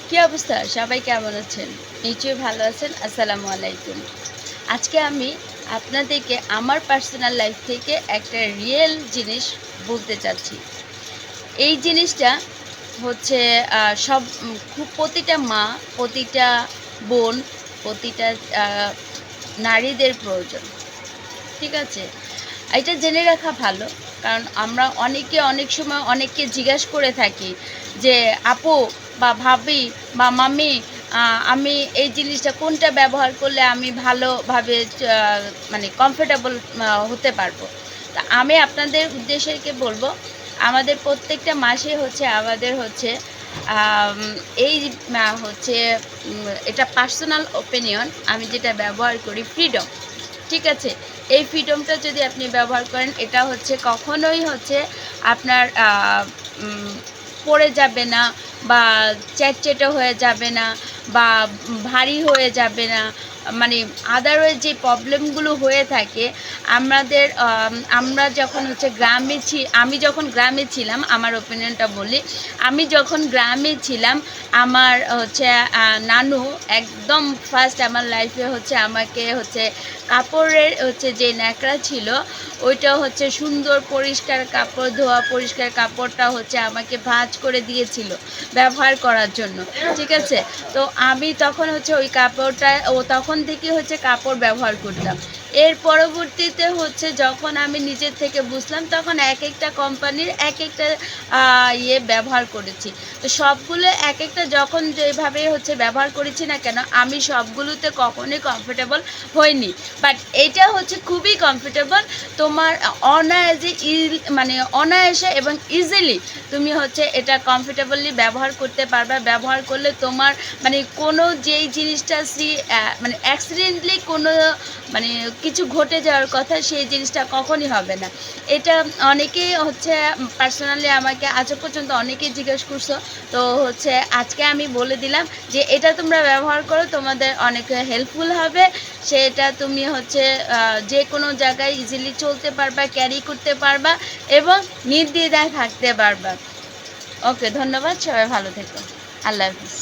কি অবস্থা? সবাই কেমন আছেন? নিশ্চয়ই ভালো আছেন। আসসালামু আলাইকুম। আজকে আমি আপনাদেরকে আমার পার্সোনাল লাইফ থেকে একটা রিয়েল জিনিস বলতে চাচ্ছি। এই জিনিসটা হচ্ছে সব খুব প্রতিটা মা, প্রতিটা বোন, প্রতিটা আ নারীদের প্রয়োজন। ঠিক আছে? এটা জেনে রাখা ভালো। কারণ আমরা অনেকে অনেক সময় অনেককে জিজ্ঞাসা করে থাকি যে, "আপু বা ভাবি বা মাম্মি আ আমি এই জিনিসটা কোনটা ব্যবহার করলে আমি ভালোভাবে মানে কমফোর্টেবল হতে পারবো?" তা আমি আপনাদের উদ্দেশ্যকে বলব, আমাদের প্রত্যেকটা মাসে হচ্ছে আমাদের হচ্ছে আম এই হচ্ছে এটা পার্সোনাল ওপিনিয়ন আমি যেটা ব্যবহার করি ফ্রিডম। ঠিক আছে? এই ফ্রিডমটা যদি আপনি ব্যবহার করেন এটা হচ্ছে কখনোই হচ্ছে আপনার উম পড়ে যাবে না বা চ্যাটচেটে হয়ে যাবে না বা ভারী হয়ে যাবে না। মানে আদারওয়াইজ যে প্রবলেমগুলো হয়ে থাকে আমাদের আমরা যখন হচ্ছে আমি যখন গ্রামে ছিলাম আমার ওপিনিয়নটা বলি। আমি যখন গ্রামে ছিলাম আমার হচ্ছে নানু একদম ফার্স্ট আমার লাইফে হচ্ছে আমাকে হচ্ছে কাপড়ের হচ্ছে যে ন্যাকড়া ছিল ওইটা হচ্ছে সুন্দর পরিষ্কার কাপড় ধোয়া পরিষ্কার কাপড়টা হচ্ছে আমাকে ভাঁজ করে দিয়েছিল ব্যবহার করার জন্য। ঠিক আছে? তো আমি তখন হচ্ছে ওই কাপড়টা তখন থেকে হচ্ছে কাপড় ব্যবহার করতাম। এর পরবর্তীতে হচ্ছে যখন আমি নিজের থেকে বুঝলাম তখন একেকটা কোম্পানির একেকটা ব্যবহার করেছি। তো সবগুলো একেকটা যখন যেভাবে হচ্ছে ব্যবহার করেছি না কেন আমি সবগুলোতে কখনোই কমফোর্টেবল হইনি। বাট এইটা হচ্ছে খুবই কমফোর্টেবল। তোমার মানে অনায়াসে এবং ইজিলি তুমি হচ্ছে এটা কমফোর্টেবলি ব্যবহার করতে পারবা। ব্যবহার করলে তোমার মানে কোনো যেই জিনিসটা মানে অ্যাক্সিডেন্টলি কোনো মানে কিছু ঘটে যাওয়ার কথা সেই জিনিসটা কখনই হবে না। এটা অনেকেই হচ্ছে পার্সোনালি আমাকে আজও পর্যন্ত অনেকেই জিজ্ঞেস করছো। তো হচ্ছে আজকে আমি বলে দিলাম যে এটা তোমরা ব্যবহার করো তোমাদের অনেক হেল্পফুল হবে। সেটা তুমি হচ্ছে যে কোনো জায়গায় ইজিলি চলতে পারবা, ক্যারি করতে পারবা এবং নির্দ্বিধায় থাকতে পারবা। ওকে, ধন্যবাদ। সবাই ভালো থেকো। আল্লাহ হাফিজ।